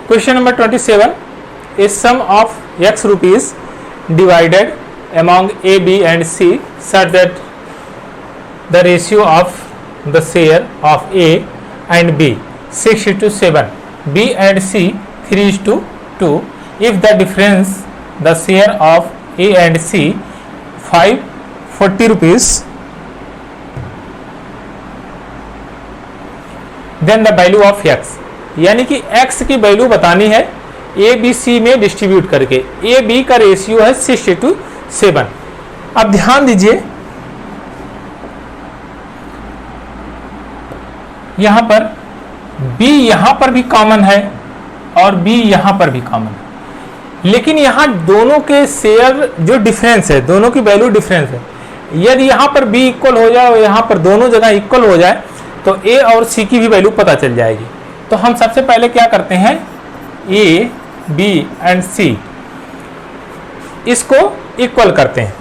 Question number 27 is sum of x rupees divided among A, B and C such that the ratio of the share of A and B 6:7, B and C 3:2. If the difference the share of A and C 540 rupees, then the value of x, यानी कि x की value बतानी है A B सी में distribute करके। ए B का ratio है 6:7। अब ध्यान दीजिए यहां पर b यहां पर भी कॉमन है और b यहां पर भी कॉमन है, लेकिन यहां दोनों के शेयर जो डिफरेंस है, दोनों की वैल्यू डिफरेंस है। यदि यहां पर b इक्वल हो जाए और यहां पर दोनों जगह इक्वल हो जाए तो a और c की भी वैल्यू पता चल जाएगी। तो हम सबसे पहले क्या करते हैं, a, b एंड c इसको इक्वल करते हैं।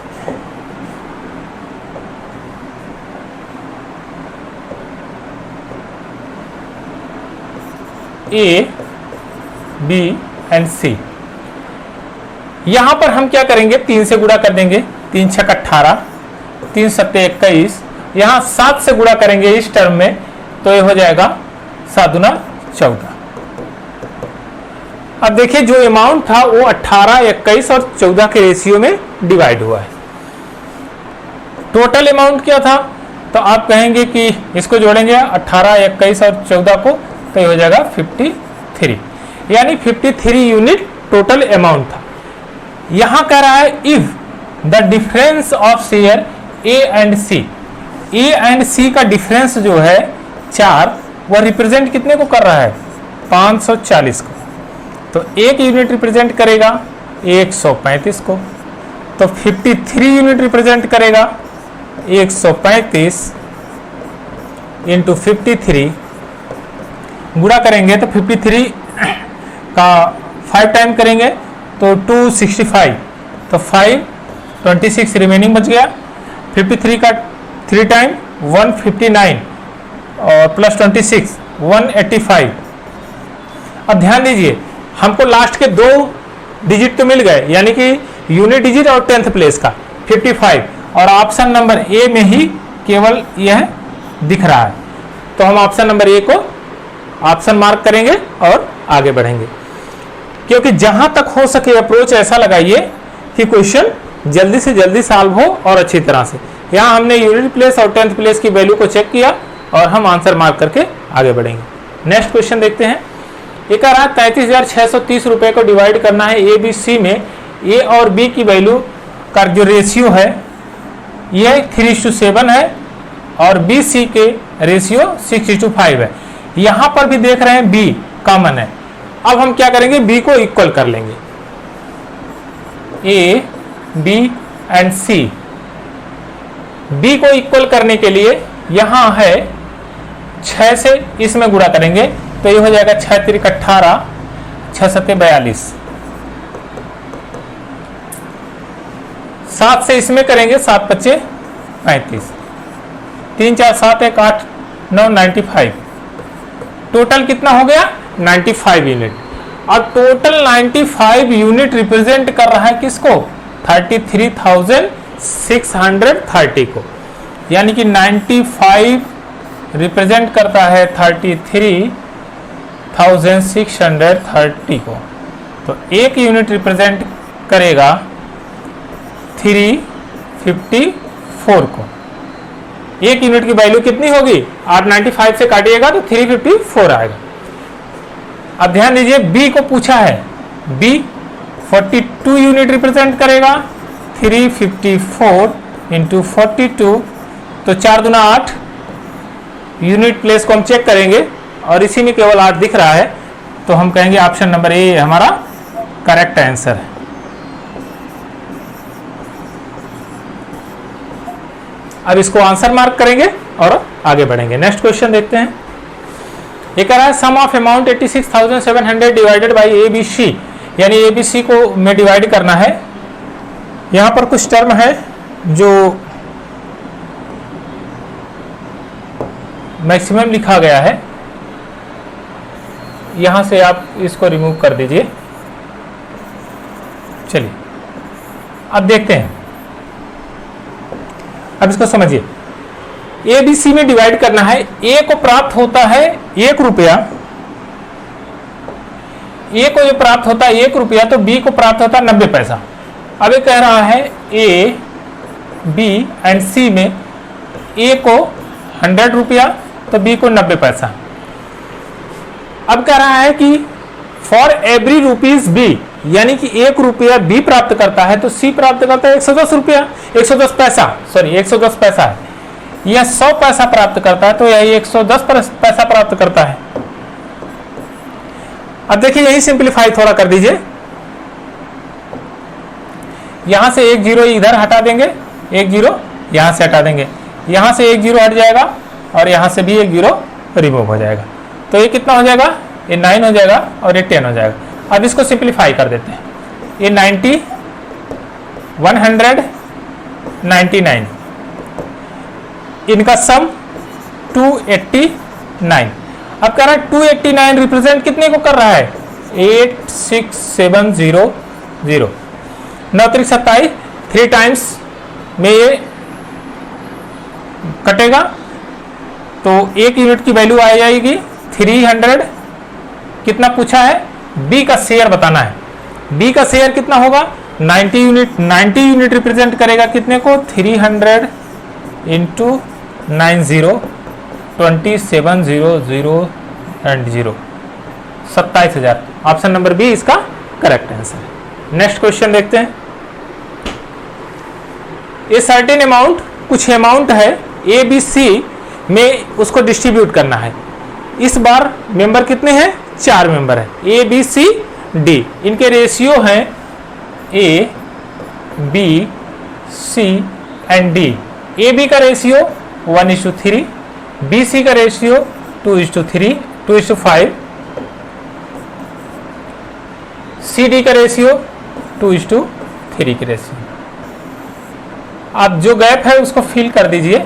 a, b एंड c, यहां पर हम क्या करेंगे, 3 से गुणा कर देंगे, 3 छक 18, 3 सत्ते 21, यहां 7 से गुणा करेंगे इस टर्म में तो ये हो जाएगा 7 दूना 14। अब देखिए जो अमाउंट था वो 18, 21 और 14 के रेशियो में डिवाइड हुआ है। टोटल अमाउंट क्या था, तो आप कहेंगे कि इसको जोड़ेंगे 18, 21 और 14 को तो ये हो जाएगा 53, यानी 53 यूनिट टोटल अमाउंट था। यहां कह रहा है if the difference of share A and C, A and C का डिफरेंस जो है 4, वह रिप्रेजेंट कितने को कर रहा है, 540 को। तो एक यूनिट रिप्रेजेंट करेगा 135 को, तो 53 यूनिट रिप्रेजेंट करेगा 135 इंटू 53, गुणा करेंगे तो 53 का 5 टाइम करेंगे तो 265, तो 526 रिमेनिंग बच गया। 53 का 3 टाइम 159 और प्लस 26 185। अब ध्यान दीजिए हमको लास्ट के 2 डिजिट तो मिल गए, यानी कि यूनिट डिजिट और 10th प्लेस का 55, और ऑप्शन नंबर ए में ही केवल यह दिख रहा है। तो हम ऑप्शन नंबर ए को ऑप्शन मार्क करेंगे और आगे बढ़ेंगे, क्योंकि जहां तक हो सके अप्रोच ऐसा लगाइए कि क्वेश्चन जल्दी से जल्दी सॉल्व हो और अच्छी तरह से। यहाँ हमने यूनिट प्लेस और 10th प्लेस की वैल्यू को चेक किया और हम आंसर मार्क करके आगे बढ़ेंगे। नेक्स्ट क्वेश्चन देखते हैं। एक आ रहा है 33,630 रुपए को डिवाइड करना है ए बी सी में। ए और बी की वैल्यू का जो रेशियो है यह 3:7 है और बी सी के रेशियो 6:5 है। यहाँ पर भी देख रहे हैं बी कॉमन है। अब हम क्या करेंगे, बी को इक्वल कर लेंगे। A B and C, B को इक्वल करने के लिए यहां है 6 से इसमें गुणा करेंगे तो ये हो जाएगा 6 3 18, 6 7 42, 7 से इसमें करेंगे 7 5 35, 3 4 7 1 8 9 95। टोटल कितना हो गया, 95 यूनिट। और टोटल 95 यूनिट रिप्रेजेंट कर रहा है किसको, 33,630 को, यानी कि 95 रिप्रेजेंट करता है 33,630 को। तो एक यूनिट रिप्रेजेंट करेगा 354 को। एक यूनिट की वैल्यू कितनी होगी, 895 से काटिएगा तो 354 आएगा। अब ध्यान दीजिए बी को पूछा है, बी 42 यूनिट रिप्रेजेंट करेगा, 354 इंटू 42 तो 4 दूना 8, यूनिट प्लेस को हम चेक करेंगे और इसी में केवल 8 दिख रहा है, तो हम कहेंगे ऑप्शन नंबर ए हमारा करेक्ट आंसर है। अब इसको आंसर मार्क करेंगे और आगे बढ़ेंगे। नेक्स्ट क्वेश्चन देखते हैं। एक आ रहा है sum of amount 86,700 divided by A B C, यानी ए बी सी को में डिवाइड करना है। यहाँ पर कुछ टर्म है जो मैक्सिमम लिखा गया है, यहां से आप इसको रिमूव कर दीजिए। चलिए अब देखते हैं, अब इसको समझिए। ए बी सी में डिवाइड करना है। ए को प्राप्त होता है 1 रुपया, ए को जो प्राप्त होता है 1 रुपया, तो बी को प्राप्त होता है 90 पैसा। अब ये कह रहा है ए बी एंड सी में ए को 100 रुपया तो बी को 90 पैसा। अब कह रहा है कि फॉर एवरी रुपीज बी, यानी कि 1 रुपया बी प्राप्त करता है तो सी प्राप्त करता है 110 रुपया, 110 पैसा, सॉरी 110 पैसा है। यह 100 पैसा प्राप्त करता है तो यही 110 पैसा प्राप्त करता है। अब देखिए यही सिंप्लीफाई थोड़ा कर दीजिए। यहां से 1 जीरो इधर हटा देंगे, 1 जीरो यहां से हटा देंगे, यहां से 1 जीरो हट जाएगा और यहां से भी 1 जीरो रिमूव हो जाएगा। तो ये कितना हो जाएगा, ये 9 हो जाएगा और ये 10 हो जाएगा। अब इसको सिंप्लीफाई कर देते हैं। ये 90, 100, 99, इनका सम 289। अब कह रहा है 289 रिप्रेजेंट कितने को कर रहा है, 86700। 9 3 27, 3 टाइम्स में ये कटेगा तो 1 यूनिट की वैल्यू आ जाएगी 300। कितना पूछा है, बी का शेयर बताना है। बी का शेयर कितना होगा, 90 यूनिट। 90 यूनिट रिप्रेजेंट करेगा कितने को, 300 into 90, 2700 and 0, 27,000। Option number B इसका करेक्ट आंसर है। नेक्स्ट क्वेश्चन देखते हैं। ए सर्टेन अमाउंट, कुछ अमाउंट है ए बी सी में, उसको डिस्ट्रीब्यूट करना है। इस बार मेंबर कितने हैं, 4 मेंबर है, ए बी सी डी। इनके रेशियो हैं A B C and D. A B का रेशियो 1:3, बी सी का रेशियो 2:3, 2:5, सी डी का रेशियो 2:3 की रेशियो। आप जो गैप है उसको फिल कर दीजिए।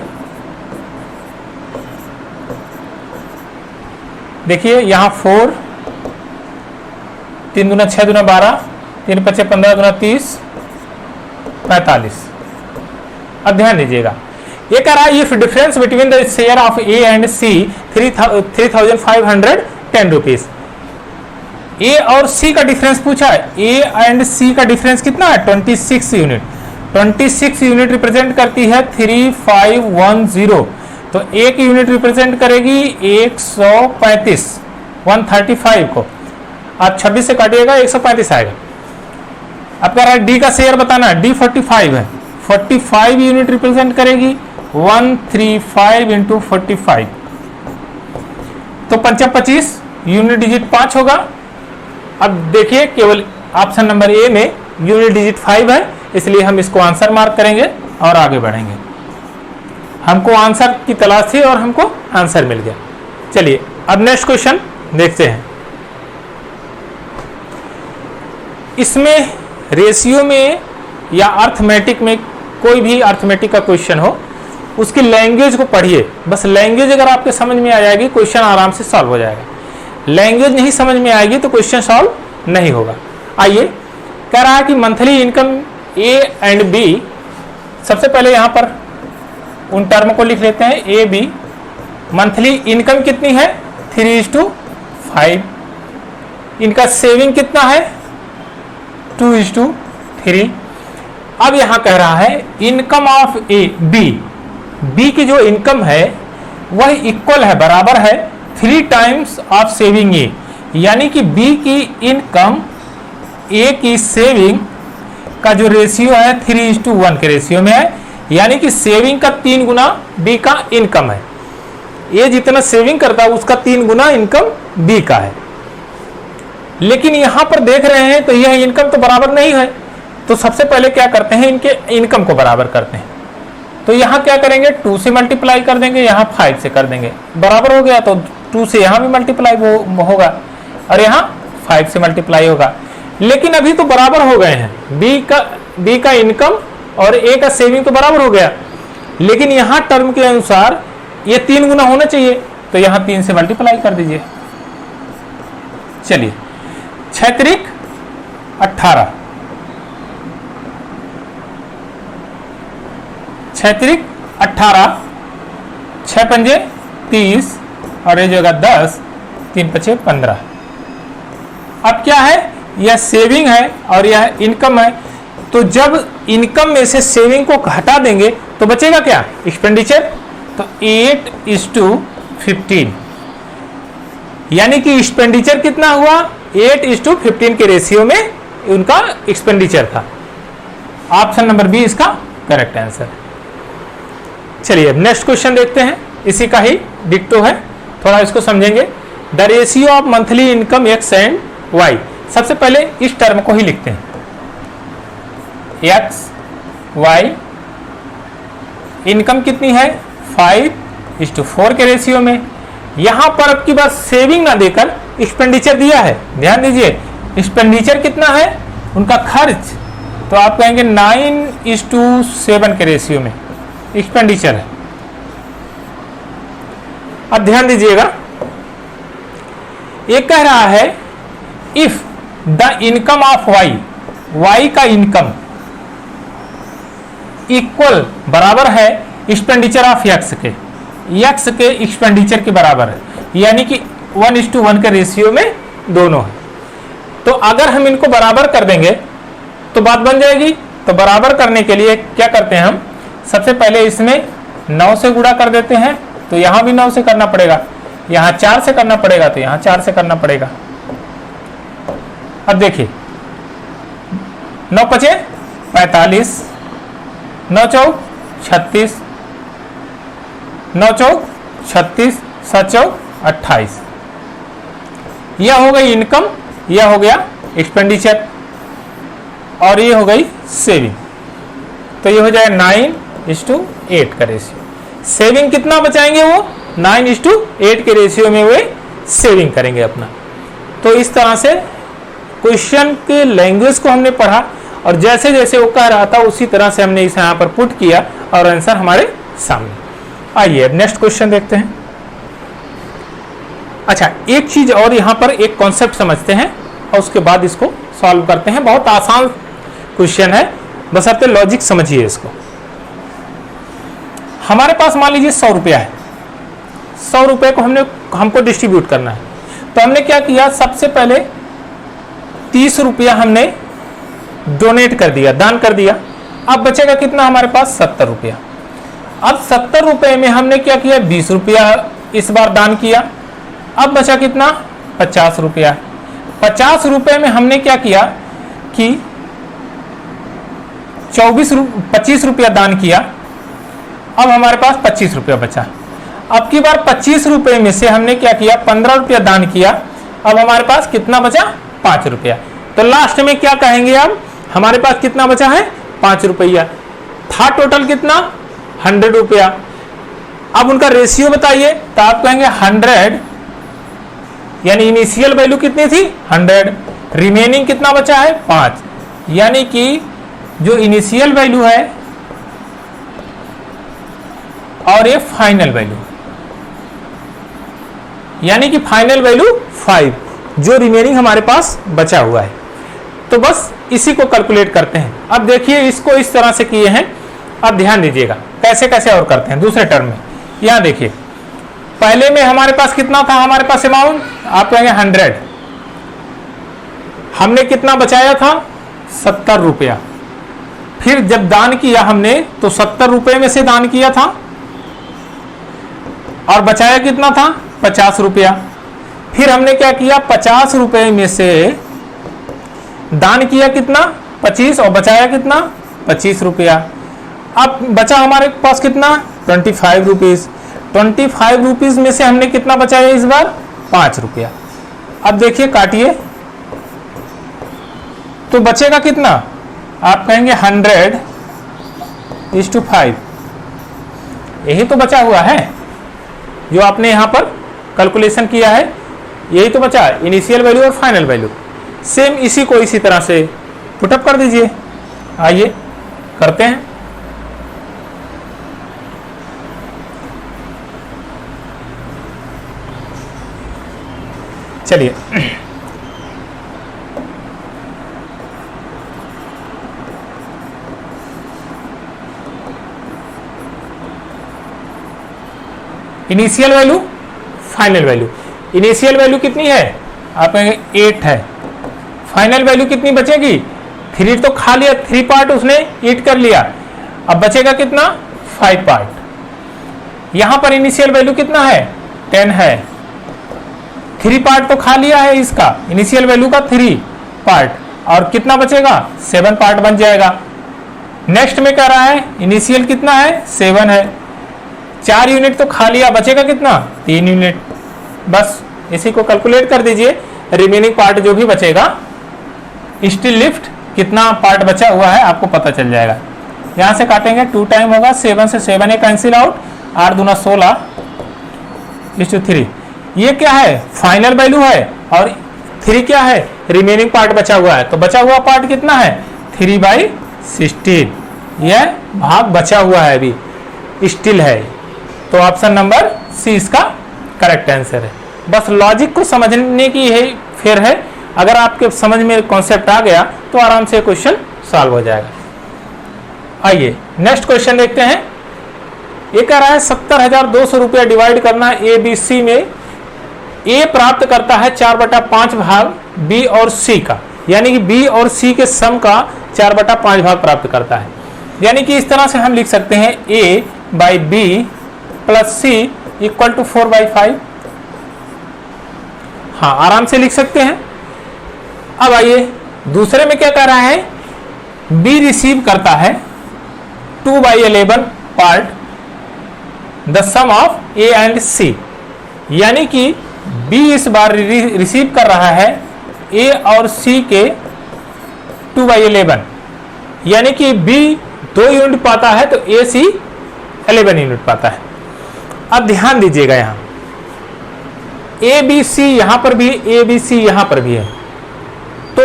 देखिए यहाँ 4, 3 दूना 6 दूना 12, 3 5 15 दूना 30, 45। अब ध्यान दीजिएगा, ये कह रहा है if difference between the share of A and C 3,510 rupees. A और सी का डिफरेंस पूछा है। ए एंड सी का डिफरेंस कितना है, 26 यूनिट। 26 यूनिट रिप्रेजेंट करती है 3510, तो एक यूनिट रिप्रेजेंट करेगी 135, 135 को आप 26 से काटिएगा 135 आएगा। अब कह रहा है डी का शेयर बताना है, डी 45 है, 45 यूनिट रिप्रेजेंट करेगी 135 इंटू 45, तो 25 यूनिट डिजिट 5 होगा। अब देखिए केवल ऑप्शन नंबर ए में यूनिट डिजिट 5 है, इसलिए हम इसको आंसर मार्क करेंगे और आगे बढ़ेंगे। हमको आंसर की तलाश थी और हमको आंसर मिल गया। चलिए अब नेक्स्ट क्वेश्चन देखते हैं। इसमें रेशियो में या अर्थमेटिक में, कोई भी अर्थमेटिक का क्वेश्चन हो, उसकी लैंग्वेज को पढ़िए। बस लैंग्वेज अगर आपके समझ में आ जाएगी क्वेश्चन आराम से सॉल्व हो जाएगा। लैंग्वेज नहीं समझ में आएगी तो क्वेश्चन सॉल्व नहीं होगा। आइए, कह रहा है कि monthly income A and B. सबसे पहले यहां पर उन टर्म को लिख लेते हैं। ए बी मंथली इनकम कितनी है, 3:5। इनका सेविंग कितना है, 2:3। अब यहां कह रहा है income of A B, B की जो इनकम है वह इक्वल है, बराबर है 3 टाइम्स ऑफ सेविंग ए, यानी कि बी की इनकम ए की सेविंग का जो रेशियो है 3:1 के रेशियो में है, यानी कि सेविंग का 3 गुना बी का इनकम है। ए जितना सेविंग करता है उसका 3 गुना इनकम बी का है। लेकिन यहां पर देख रहे हैं तो यह इनकम तो बराबर नहीं है, तो सबसे पहले क्या करते हैं, इनके इनकम को बराबर करते हैं। तो यहां क्या करेंगे, 2 से मल्टीप्लाई कर देंगे, यहां 5 से कर देंगे, बराबर हो गया तो 2 से यहां भी मल्टीप्लाई होगा और यहां 5 से मल्टीप्लाई होगा। लेकिन अभी तो बराबर हो गए हैं, बी का इनकम और ए का सेविंग तो बराबर हो गया, लेकिन यहां टर्म के अनुसार ये 3 गुना होना चाहिए, तो यहां 3 से मल्टीप्लाई कर दीजिए। चलिए 6 त्रिक 18, 6 त्रिक 18, 6 पंजे 30 और ये जो होगा 10, 3 पचे 15। अब क्या है, यह सेविंग है और यह इनकम है, तो जब इनकम में से सेविंग को घटा देंगे तो बचेगा क्या, एक्सपेंडिचर। तो 8:15, यानी कि एक्सपेंडिचर कितना हुआ, 8:15 के रेशियो में उनका एक्सपेंडिचर था। ऑप्शन नंबर बी इसका करेक्ट आंसर। चलिए अब नेक्स्ट क्वेश्चन देखते हैं, इसी का ही डिक्टो है, थोड़ा इसको समझेंगे। The ratio of monthly income X and Y. सबसे पहले इस टर्म को ही लिखते हैं, एक्स वाई, इनकम कितनी है 5:4 के रेशियो में। यहां पर अब की बात सेविंग ना देकर एक्सपेंडिचर दिया है, ध्यान दीजिए एक्सपेंडिचर कितना है उनका खर्च, तो आप कहेंगे 9:7 के रेशियो में एक्सपेंडिचर है। अब ध्यान दीजिएगा, एक कह रहा है if the income of Y, Y का इनकम इक्वल बराबर है एक्सपेंडिचर ऑफ एक्स के, एक्स के एक्सपेंडिचर के बराबर है, यानी कि 1:1 के रेशियो में दोनों है। तो अगर हम इनको बराबर कर देंगे तो बात बन जाएगी। तो बराबर करने के लिए क्या करते हैं हम, सबसे पहले इसमें 9 से गुणा कर देते हैं, तो यहां भी 9 से करना पड़ेगा, यहां 4 से करना पड़ेगा, तो यहां 4 से करना पड़ेगा। अब देखिए 9 पचे 45, 9 चौक 36, 9 चौक 36, 7 चौक 28। यह हो गई इनकम, यह हो गया एक्सपेंडिचर और ये हो गई सेविंग। तो ये हो जाए 9:8 का रेशियो। सेविंग कितना बचाएंगे, वो 9:8 के रेशियो में वे सेविंग करेंगे अपना। तो इस तरह से क्वेश्चन के लैंग्वेज को हमने पढ़ा और जैसे जैसे वो कह रहा था उसी तरह से हमने इसे यहाँ पर पुट किया और आंसर हमारे सामने। आइए अब नेक्स्ट क्वेश्चन देखते हैं। अच्छा, एक चीज और यहाँ पर एक कॉन्सेप्ट समझते हैं और उसके बाद इसको सॉल्व करते हैं। बहुत आसान क्वेश्चन है, बस आप लॉजिक समझिए इसको। हमारे पास मान लीजिए 100 रुपया है, 100 रुपये को हमको डिस्ट्रीब्यूट करना है। तो हमने क्या किया, सबसे पहले 30 रुपया हमने डोनेट कर दिया, दान कर दिया। अब बचेगा कितना हमारे पास 70 रुपया। अब 70 रुपये में हमने क्या किया, 20 रुपया इस बार दान किया। अब बचा कितना 50 रुपया। 50 रुपये में हमने क्या किया कि 25 रुपया दान किया। अब हमारे पास 25 रुपया बचा। अब की बार 25 रुपये में से हमने क्या किया, 15 रुपया दान किया। अब हमारे पास कितना बचा, 5 रुपया। तो लास्ट में क्या कहेंगे, अब हमारे पास कितना बचा है, 5 रुपया। था टोटल कितना, 100 रुपया। अब उनका रेशियो बताइए, तो आप कहेंगे 100, यानी इनिशियल वैल्यू कितनी थी 100, रिमेनिंग कितना बचा है 5, यानी कि जो इनिशियल वैल्यू है और ये फाइनल वैल्यू, यानी कि फाइनल वैल्यू 5, जो रिमेनिंग हमारे पास बचा हुआ है। तो बस इसी को कैलकुलेट करते हैं। अब देखिए इसको इस तरह से किए हैं। अब ध्यान दीजिएगा कैसे कैसे और करते हैं दूसरे टर्म में। यहां देखिए पहले में हमारे पास कितना था, हमारे पास अमाउंट आप कहेंगे 100, हमने कितना बचाया था 70 रुपया। फिर जब दान किया हमने तो 70 रुपये में से दान किया था और बचाया कितना था 50 रुपया। फिर हमने क्या किया, 50 रुपये में से दान किया कितना 25 और बचाया कितना 25 रुपया। अब बचा हमारे पास कितना 25 रुपीज। 25 रुपीज में से हमने कितना बचाया इस बार 5 रुपया। अब देखिए काटिए तो बचेगा कितना, आप कहेंगे 100:5। यही तो बचा हुआ है जो आपने यहां पर कैलकुलेशन किया है, यही तो बचा इनिशियल वैल्यू और फाइनल वैल्यू। सेम इसी को इसी तरह से पुटअप कर दीजिए। आइए करते हैं। चलिए initial value, final value. Initial value कितनी है, आप 8 है। फाइनल वैल्यू कितनी बचेगी, 3 तो खा लिया, 3 पार्ट उसने ईट कर लिया, अब बचेगा कितना, 5 पार्ट। यहां पर इनिशियल वैल्यू कितना है, 10 है। 3 पार्ट तो खा लिया है इसका, इनिशियल वैल्यू का 3 पार्ट, और कितना बचेगा, 7 पार्ट बन जाएगा। नेक्स्ट में कह रहा है इनिशियल कितना है, 7 है। 4 यूनिट तो खा लिया, बचेगा कितना, 3 यूनिट। बस इसी को कैलकुलेट कर दीजिए, रिमेनिंग पार्ट जो भी बचेगा, स्टिल लिफ्ट कितना पार्ट बचा हुआ है आपको पता चल जाएगा। यहां से काटेंगे, 2 टाइम होगा, 7 से 7 कैंसिल आउट, 8 दूना 16 3। ये क्या है, फाइनल वैल्यू है, और 3 क्या है, रिमेनिंग पार्ट बचा हुआ है। तो बचा हुआ पार्ट कितना है, 3/16। यह भाग बचा हुआ है, अभी स्टिल है। तो ऑप्शन नंबर सी इसका करेक्ट आंसर है। बस लॉजिक को समझने की यही फेर है, अगर आपके समझ में कॉन्सेप्ट आ गया तो आराम से क्वेश्चन सॉल्व हो जाएगा। आइए नेक्स्ट क्वेश्चन देखते हैं। ये कह रहा है 70,200 रुपया डिवाइड करना ए बी सी में ए प्राप्त करता है 4/5 भाग बी और सी का, यानी कि बी और सी के सम का 4/5 भाग प्राप्त करता है। यानी कि इस तरह से हम लिख सकते हैं A by B plus C equal to 4/5। हाँ, आराम से लिख सकते हैं। अब आइए दूसरे में क्या कह रहा है, बी रिसीव करता है 2/11 part the sum of A and C, यानी कि बी इस बार रिसीव कर रहा है ए और सी के 2/11, यानी कि बी 2 यूनिट पाता है तो ए सी 11 यूनिट पाता है। अब ध्यान दीजिएगा, यहां ए बी सी यहां पर भी, ए बी सी यहां पर भी है, तो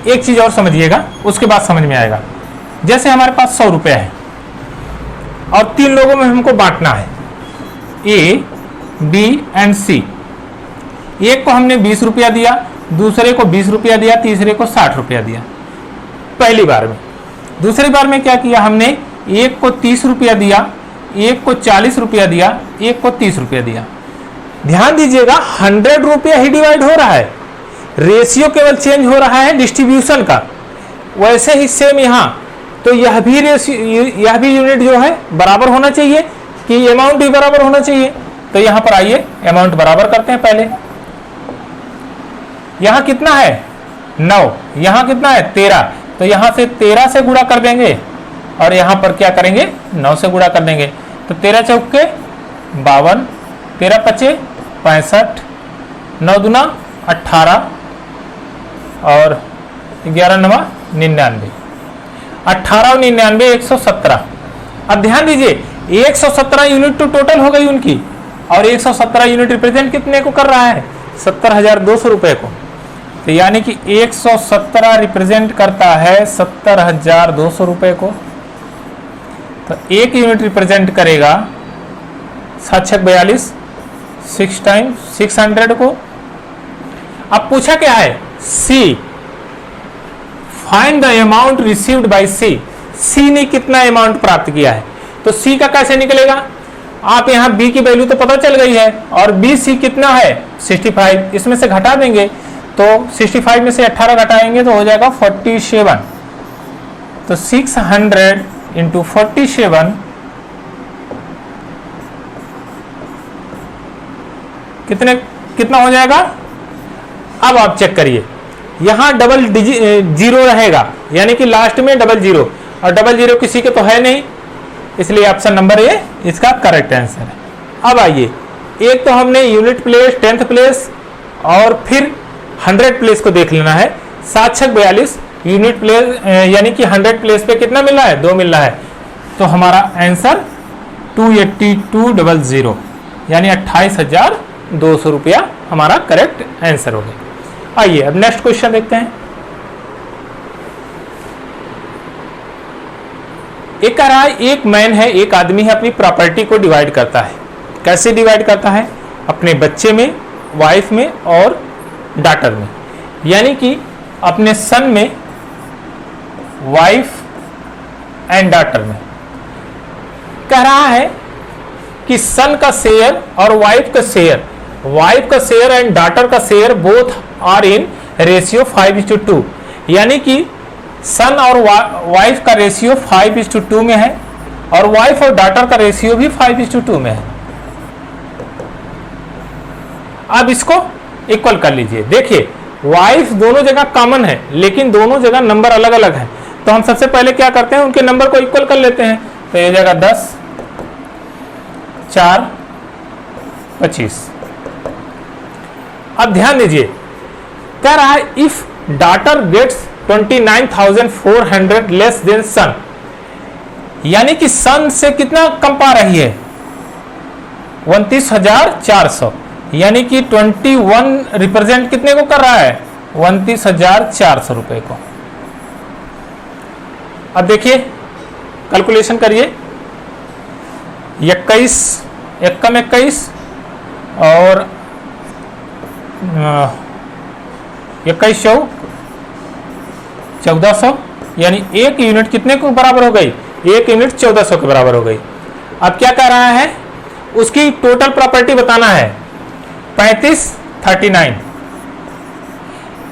एक चीज और समझिएगा, उसके बाद समझ में आएगा। जैसे हमारे पास 100 रुपया है और 3 लोगों में हमको बांटना है, ए बी एंड सी। एक को हमने 20 रुपया दिया, दूसरे को 20 रुपया दिया, तीसरे को 60 रुपया दिया पहली बार में। दूसरी बार में क्या किया हमने, एक को 30 रुपया दिया, एक को 40 रुपया दिया, एक को 30 रुपया दिया। ध्यान दीजिएगा 100 रुपया ही डिवाइड हो रहा है, रेशियो केवल चेंज हो रहा है डिस्ट्रीब्यूशन का। वैसे ही सेम यहां, तो यह भी यूनिट जो है बराबर होना चाहिए, कि अमाउंट भी बराबर होना चाहिए। तो यहां पर आइए अमाउंट बराबर करते हैं पहले। यहां कितना है, 9, यहां कितना है, 13, तो यहां से 13 से गुणा कर देंगे और यहां पर क्या करेंगे, 9 से गुणा कर देंगे। तो 13 चौके 52, 13 पचे 65, 9 दूना 18 और 11 नवा 99, 18 और 99 117। अब ध्यान दीजिए 117 यूनिट तो टोटल हो गई उनकी, और 117 यूनिट रिप्रेजेंट कितने को कर रहा है, 70,200 रुपए को। तो यानी कि 117 रिप्रेजेंट करता है 70,200 रुपए को। तो एक यूनिट रिप्रेजेंट करेगा 7×42, 6 टाइम्स 600 को। अब पूछा क्या है, C find the amount received by C. C ने कितना अमाउंट प्राप्त किया है, तो सी का कैसे निकलेगा, आप यहां बी की वैल्यू तो पता चल गई है, और बी सी कितना है 65, इसमें से घटा देंगे तो 65 में से 18 घटाएंगे तो हो जाएगा 47। तो 600 इंटू 47 कितना हो जाएगा। अब आप चेक करिए, यहां डबल जीरो रहेगा, यानी कि लास्ट में डबल जीरो, और डबल जीरो किसी के तो है नहीं, इसलिए ऑप्शन नंबर ए इसका करेक्ट आंसर है। अब आइए, एक तो हमने यूनिट प्लेस, 10th प्लेस और फिर 100 प्लेस को देख लेना है। 7×42 यूनिट प्लेस, यानी कि 100 प्लेस पे कितना मिल रहा है, 2 मिल रहा है। तो हमारा आंसर 28200, यानी 28,200 रुपया हमारा करेक्ट आंसर हो गया। आइए अब नेक्स्ट क्वेश्चन देखते हैं। एक कह रहा है, एक मैन है, एक आदमी है, अपनी प्रॉपर्टी को डिवाइड करता है। कैसे डिवाइड करता है, अपने बच्चे में, वाइफ में और डॉटर में, यानी कि अपने सन में, वाइफ एंड डॉटर में। कह रहा है कि सन का शेयर और वाइफ का शेयर एंड डॉटर का share both are in ratio 5:2, यानी कि सन और वाइफ का रेशियो 5:2 में है और वाइफ और डॉटर का रेशियो भी 5:2 में है। अब इसको इक्वल कर लीजिए। देखिए वाइफ दोनों जगह कॉमन है लेकिन दोनों जगह नंबर अलग अलग है, तो हम सबसे पहले क्या करते हैं, उनके नंबर को इक्वल कर लेते हैं। तो ये जगह 10, 4, 25। अब ध्यान दीजिए, कह रहा है if daughter gets 29,400 less than son, यानी कि सन से कितना कम पा रही है, 29,400, यानी कि 21 रिप्रेजेंट कितने को कर रहा है, 29,400 रुपए को। अब देखिए कैलकुलेशन करिए, 21 एकम 21 और 21 1400, यानी एक यूनिट कितने को बराबर हो गई, एक यूनिट 1400 के बराबर हो गई। अब क्या कह रहा है, उसकी टोटल प्रॉपर्टी बताना है 35, 39,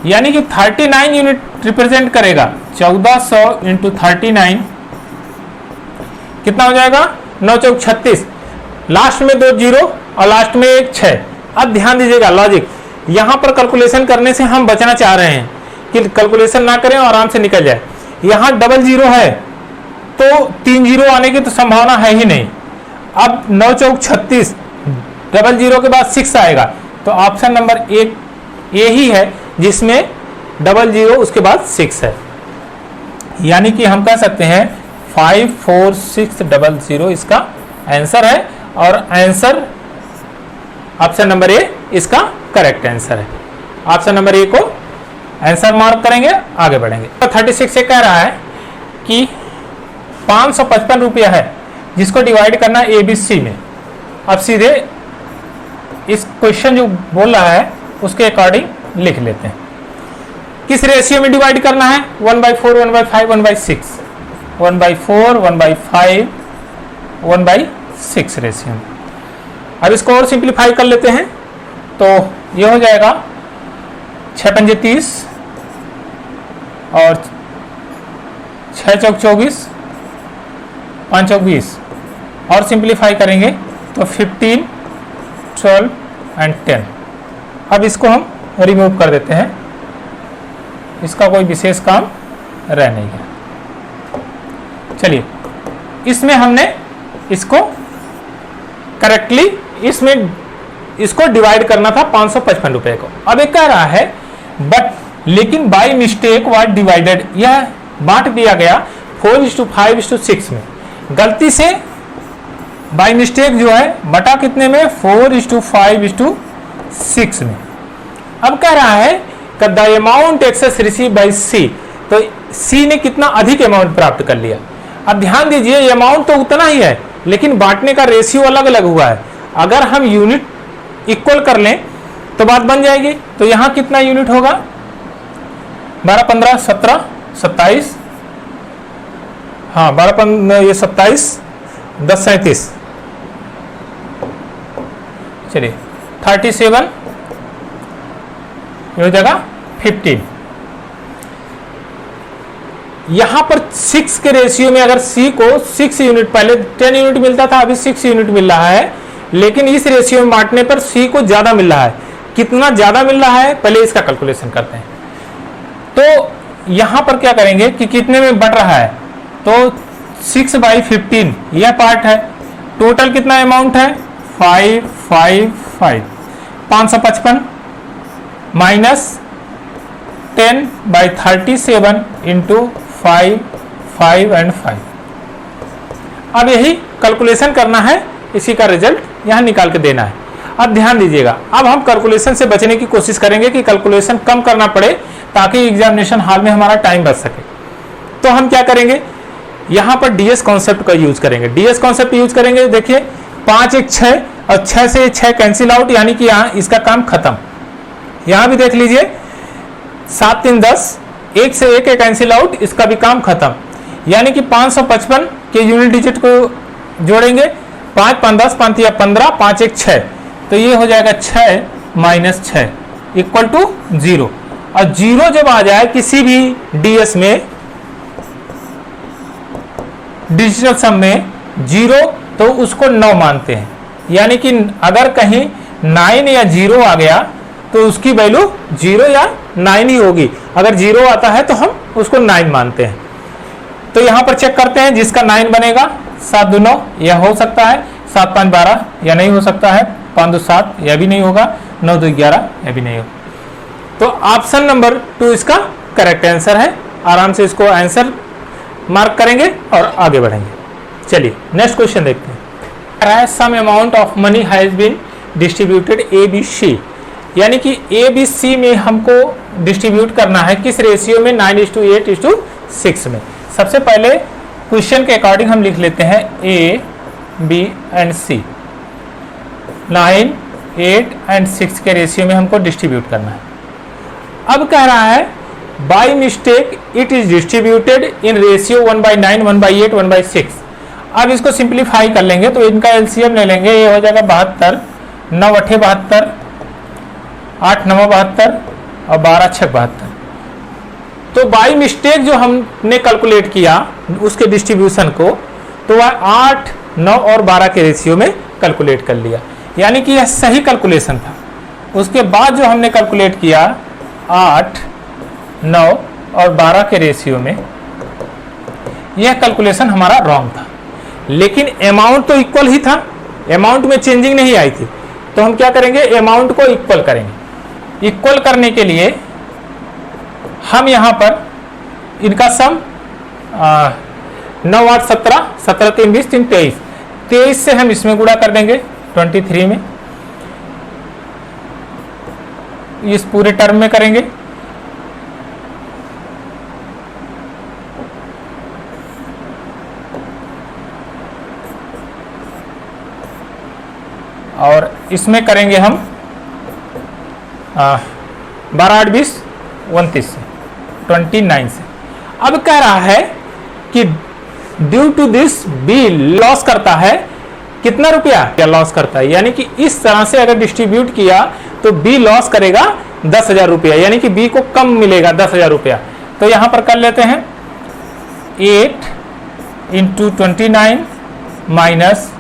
यानी कि 39 यूनिट रिप्रेजेंट करेगा। 1400 इंटू 39 कितना हो जाएगा, 9 चौक 36, लास्ट में 2 जीरो और लास्ट में एक 6। अब ध्यान दीजिएगा लॉजिक, यहां पर कैलकुलेशन करने से हम बचना चाह रहे हैं कि कैलकुलेशन ना करें और आराम से निकल जाए। यहां डबल जीरो है तो 3 जीरो आने की तो संभावना है ही नहीं। अब 9 चौक 36, डबल जीरो के बाद 6 आएगा, तो ऑप्शन नंबर 1 ये ही है जिसमें डबल जीरो उसके बाद 6 है, यानी कि हम कह सकते हैं 54600 इसका आंसर है और आंसर ऑप्शन नंबर ए इसका करेक्ट आंसर है। ऑप्शन नंबर ए को आंसर मार्क करेंगे, आगे बढ़ेंगे। 36 से कह रहा है कि 555 रुपया है जिसको डिवाइड करना है ABC में। अब सीधे इस क्वेश्चन जो बोल रहा है उसके अकॉर्डिंग लिख लेते हैं। किस रेशियो में डिवाइड करना है, 1/4, 1/5, 1/6, 1/4, 1/5, 1/6 रेशियो में। अब इसको और सिंप्लीफाई कर लेते हैं तो ये हो जाएगा 6 पंजे 30 और 6 चौक 24, 5 चौक 20 और सिंप्लीफाई करेंगे तो 15, 12 एंड 10। अब इसको हम रिमूव कर देते हैं, इसका कोई विशेष काम रह नहीं गया। चलिए इसमें हमने इसको करेक्टली इसको डिवाइड करना था 555 रुपए को। अब एक कह रहा है बट लेकिन बाय मिस्टेक वाज डिवाइडेड, यह बांट दिया गया 4:5:6 में, गलती से बाय मिस्टेक जो है बटा कितने में, 4:5:6 में। अब कह रहा है कि the amount excess receive by C, तो सी ने कितना अधिक अमाउंट प्राप्त कर लिया। अब ध्यान दीजिए अमाउंट तो उतना ही है लेकिन बांटने का रेशियो अलग अलग हुआ है। अगर हम यूनिट इक्वल कर लें तो बात बन जाएगी। तो यहां कितना यूनिट होगा, 12, 15, 17, 27, हाँ 12, 15, ये 27, 10, 37, चलिए 37, ये हो जाएगा 15। यहां पर 6 के रेशियो में अगर C को 6 यूनिट, पहले 10 यूनिट मिलता था अभी 6 यूनिट मिल रहा है, लेकिन इस रेशियो में बांटने पर C को ज्यादा मिल रहा है। कितना ज्यादा मिल रहा है पहले इसका कैलकुलेशन करते हैं। तो यहां पर क्या करेंगे कि कितने में बढ़ रहा है, तो 6/15 यह पार्ट है। टोटल कितना अमाउंट है, 555, 555 माइनस 10/37 इंटू 5, 5 एंड 5। अब यही कैलकुलेशन करना है, इसी का रिजल्ट यहां निकाल के देना है। अब ध्यान दीजिएगा, अब हम कैलकुलेशन से बचने की कोशिश करेंगे कि कैलकुलेशन कम करना पड़े ताकि एग्जामिनेशन हॉल में हमारा टाइम बच सके। तो हम क्या करेंगे, यहां पर डीएस कॉन्सेप्ट का यूज करेंगे। डीएस कॉन्सेप्ट यूज करेंगे, देखिए 5 1 6 और 6 से 6 कैंसिल आउट, यानी कि यहां इसका काम खत्म। यहां भी देख लीजिए 7 3 10, 1 से 1 कैंसिल आउट, इसका भी काम खत्म। यानी कि 555 के यूनिट डिजिट को जोड़ेंगे 5 5 10 5 या 15 5 1 6, तो ये हो जाएगा 6 माइनस 6 इक्वल टू 0। और 0 जब आ जाए किसी भी डीएस में, डिजिटल सम में 0, तो उसको 9 मानते हैं। यानी कि अगर कहीं 9 या 0 आ गया तो उसकी वैल्यू 0 या 9 ही होगी। अगर 0 आता है तो हम उसको 9 मानते हैं। तो यहां पर चेक करते हैं, जिसका 9 बनेगा 7 2 9, यह हो सकता है। 7 5 12, यह नहीं हो सकता है। 5 2 7, यह भी नहीं होगा। 9 2 11, यह भी नहीं होगा। तो ऑप्शन नंबर 2 इसका करेक्ट आंसर है। आराम से इसको आंसर मार्क करेंगे और आगे बढ़ेंगे। चलिए नेक्स्ट क्वेश्चन देखते हैं। Some amount of money has been distributed A B C, यानी कि ए बी सी में हमको डिस्ट्रीब्यूट करना है किस रेशियो में, 9:8:6 में। सबसे पहले क्वेश्चन के अकॉर्डिंग हम लिख लेते हैं A B and C, 9 8 and 6 के रेशियो में हमको डिस्ट्रीब्यूट करना है। अब कह रहा है by mistake it is distributed in ratio 1/9 1/8 1/6। अब इसको सिंप्लीफाई कर लेंगे तो इनका एलसीएम ले लेंगे। ये हो जाएगा 72, 9 8 72, 8 9 72 और 12 6 72। तो बाई मिस्टेक जो हमने कैलकुलेट किया उसके डिस्ट्रीब्यूशन को, तो वह 8 9 और 12 के रेशियो में कैलकुलेट कर लिया, यानी कि यह सही कैलकुलेशन था। उसके बाद जो हमने कैलकुलेट किया 8 9 और 12 के रेशियो में, यह कैलकुलेशन हमारा रॉन्ग था। लेकिन अमाउंट तो इक्वल ही था, अमाउंट में चेंजिंग नहीं आई थी। तो हम क्या करेंगे, अमाउंट को इक्वल करेंगे। इक्वल करने के लिए हम यहाँ पर इनका सम 9 8 17 17 3 20 3 23, 23 से हम इसमें गुणा कर देंगे 23 में, इस पूरे टर्म में करेंगे। और इसमें करेंगे हम 12 8 20 29 से 29 से। अब कह रहा है कि due to this B loss करता है कितना रुपया, क्या लॉस करता है, यानी कि इस तरह से अगर डिस्ट्रीब्यूट किया तो बी लॉस करेगा 10,000 रुपया, यानी कि बी को कम मिलेगा 10,000 रुपया। तो यहां पर कर लेते हैं 8 into 29 minus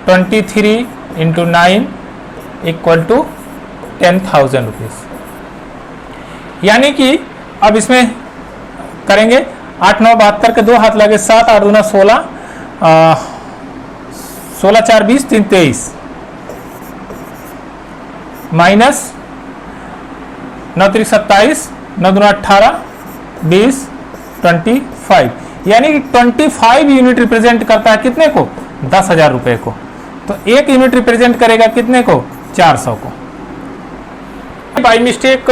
23 into 9 equal to 10,000 rupees. यानी कि अब इसमें करेंगे 8 9 72 के 2 हाथ लगे 7 8 2 16, 16 4 20 3 23 माइनस 9 3 27 9 2 18 20 25, यानी कि 25 यूनिट रिप्रेजेंट करता है कितने को, 10,000 रुपए को। तो एक यूनिट रिप्रेजेंट करेगा कितने को, 400 को। बाई मिस्टेक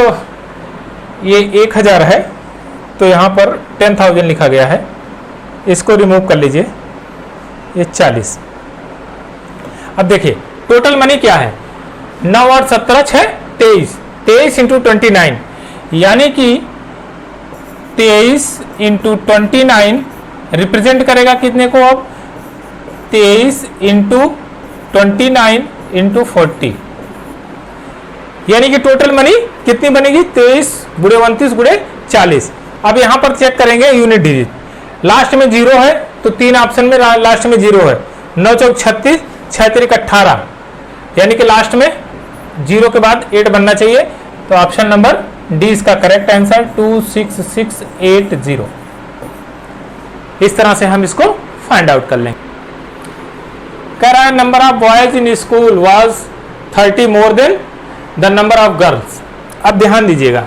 ये 1000 है तो यहाँ पर 10,000 लिखा गया है, इसको रिमूव कर लीजिए, ये 40। अब देखिए टोटल मनी क्या है, 9 8 17 6 23, 23 इंटू 29, यानी कि 23 इंटू 29 रिप्रेजेंट करेगा कितने को, अब 23 इंटू 29 इंटू 40, यानी कि टोटल मनी कितनी बनेगी, 23 गुणे 29 गुणे 40। अब यहां पर चेक करेंगे यूनिट डिजिट, लास्ट में 0 है तो 3 ऑप्शन में लास्ट में 0 है। 9 चौक 36, 6 3 18, यानी कि लास्ट में 0 के बाद 8 बनना चाहिए। तो ऑप्शन नंबर डी इसका करेक्ट आंसर 26680। इस तरह से हम इसको फाइंड आउट कर लेंगे। कह रहा है number of boys in school was 30 more than the number of girls. अब ध्यान दीजिएगा,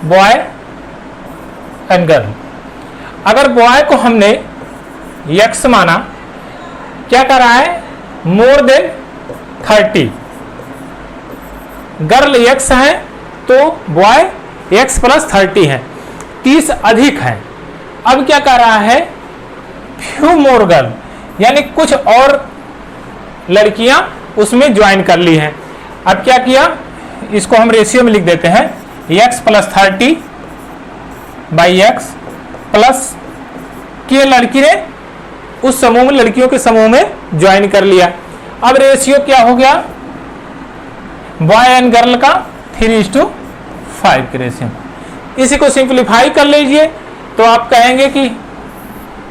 बॉय एंड गर्ल, अगर बॉय को हमने x माना, क्या कर रहा है, मोर देन 30, गर्ल x है तो बॉय x प्लस 30 है, 30 अधिक है। अब क्या कर रहा है, फ्यू मोर गर्ल, यानी कुछ और लड़कियां उसमें ज्वाइन कर ली हैं। अब क्या किया, इसको हम रेशियो में लिख देते हैं, x plus 30 by x plus, कि लड़की ने उस समूह में, लड़कियों के समूह में ज्वाइन कर लिया। अब रेशियो क्या हो गया, बॉय एंड गर्ल का 3:5 के रेशियो। इसी को सिंप्लीफाई कर लीजिए तो आप कहेंगे कि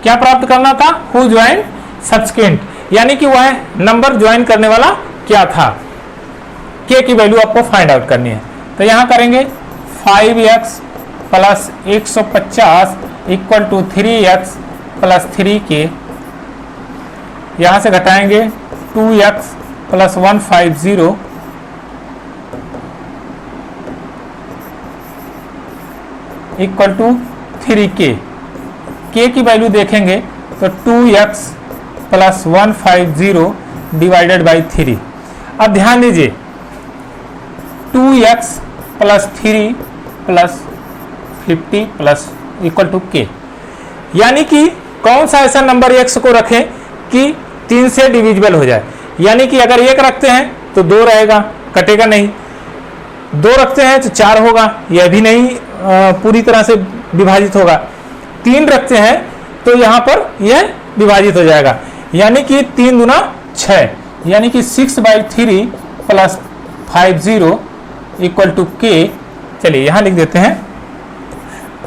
क्या प्राप्त करना था, हु ज्वाइन सब्सिक्वेंट, यानी कि वह नंबर ज्वाइन करने वाला क्या था। के की वैल्यू आपको फाइंड आउट करनी है, तो यहां करेंगे 5x plus 150 equal to 3x plus 3k, यहां से घटाएंगे 2x plus 150 equal to 3k। k की वैल्यू देखेंगे तो 2x प्लस 150 डिवाइडेड बाई 3। अब ध्यान दीजिए 2x plus 3 plus 50 plus equal to k, यानी कि कौन सा ऐसा नंबर x को रखें कि 3 से डिविजिबल हो जाए। यानी कि अगर 1 रखते हैं तो 2 रहेगा, कटेगा नहीं, 2 रखते हैं तो 4 होगा, यह भी नहीं पूरी तरह से विभाजित होगा, 3 रखते हैं तो यहाँ पर यह विभाजित हो जाएगा, यानी कि 3 दूना 6, यानी कि 6/3 प्लस 50 इक्वल टू k। चलिए यहाँ लिख देते हैं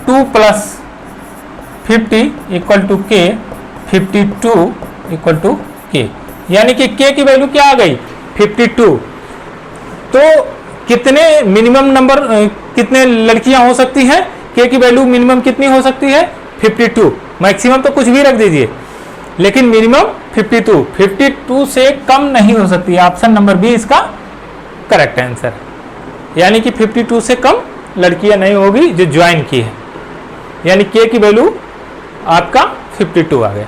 2 plus 50 equal to k, 52 equal to k, यानी कि k की वैल्यू क्या आ गई 52। तो कितने मिनिमम नंबर, कितने लड़कियां हो सकती हैं, k की वैल्यू मिनिमम कितनी हो सकती है 52, मैक्सिमम तो कुछ भी रख दीजिए, लेकिन मिनिमम 52 से कम नहीं हो सकती। ऑप्शन नंबर बी इसका करेक्ट आंसर, यानी कि 52 से कम लड़कियां नहीं होगी जो ज्वाइन की है, यानी k की वैल्यू आपका 52 आ गया।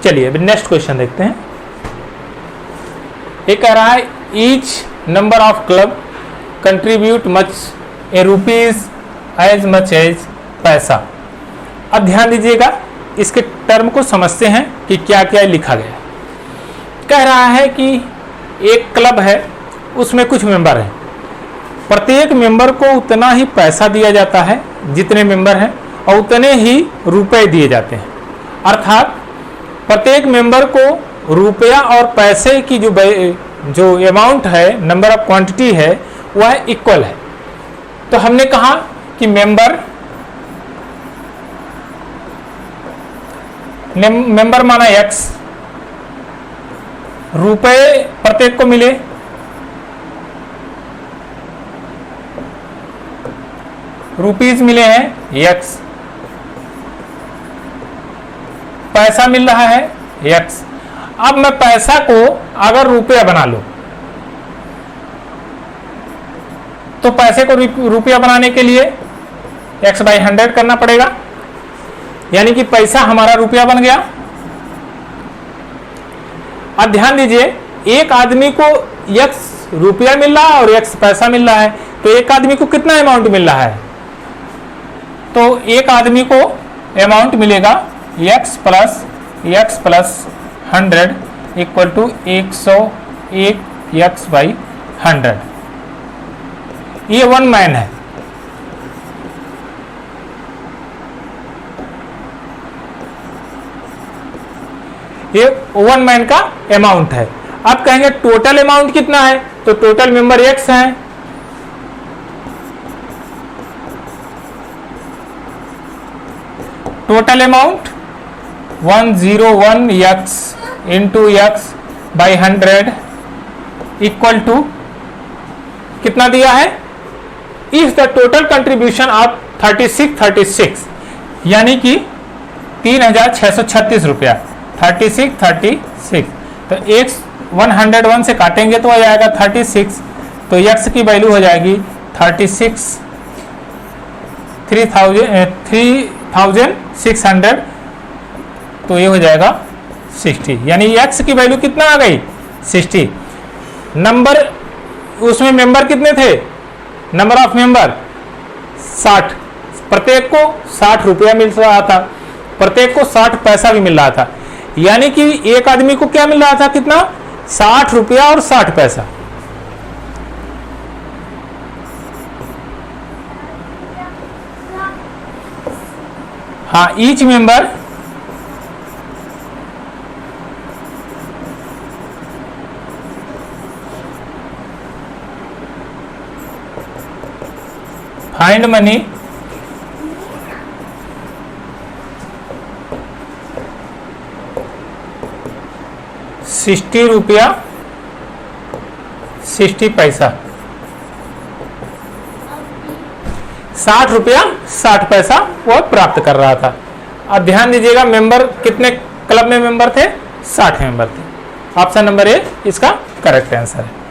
चलिए अभी नेक्स्ट क्वेश्चन देखते हैं। ये कह रहा है each number of club contribute much a rupees as much as paisa. अब ध्यान दीजिएगा, इसके टर्म को समझते हैं कि क्या क्या लिखा गया। कह रहा है कि एक क्लब है, उसमें कुछ मेंबर हैं, प्रत्येक मेंबर को उतना ही पैसा दिया जाता है जितने मेंबर हैं और उतने ही रुपए दिए जाते हैं, अर्थात प्रत्येक मेंबर को रुपया और पैसे की जो अमाउंट है, नंबर ऑफ क्वांटिटी है, वह इक्वल है। तो हमने कहा कि मेंबर माना x, रुपए प्रत्येक को मिले, रुपीज मिले हैं x, पैसा मिल रहा है x। अब मैं पैसा को अगर रुपया बना लूं तो पैसे को रुपया बनाने के लिए x/100 करना पड़ेगा, यानी कि पैसा हमारा रुपया बन गया। अब ध्यान दीजिए, एक आदमी को x रुपया मिल रहा है और x पैसा मिल रहा है, तो एक आदमी को कितना अमाउंट मिल रहा है, तो एक आदमी को अमाउंट मिलेगा x plus 100 equal to 101 x/100। ये 1 मैन है। ये 1 मैन का अमाउंट है। आप कहेंगे टोटल अमाउंट कितना है, तो टोटल मेंबर x है, total amount 101x into x/100 equal to कितना दिया है, if the total contribution of 36, यानी कि 3636 रुपया, 36 तो x 101 से काटेंगे तो आ जाएगा 36, तो x की वैल्यू हो जाएगी 3600, तो ये हो जाएगा 60, यानी x की वैल्यू कितना आ गई 60। नंबर, उसमें मेंबर कितने थे, नंबर ऑफ मेंबर 60, प्रत्येक को 60 रुपया मिल रहा था, प्रत्येक को 60 पैसा भी मिल रहा था, यानी कि एक आदमी को क्या मिल रहा था, कितना 60 रुपया और 60 पैसा। हाँ, ईच मेंबर फाइंड मनी ₹60 60 पैसा, ₹60 वो प्राप्त कर रहा था। अब ध्यान दीजिएगा, मेंबर कितने क्लब में मेंबर थे? 60 मेंबर थे। ऑप्शन नंबर ए इसका करेक्ट आंसर है।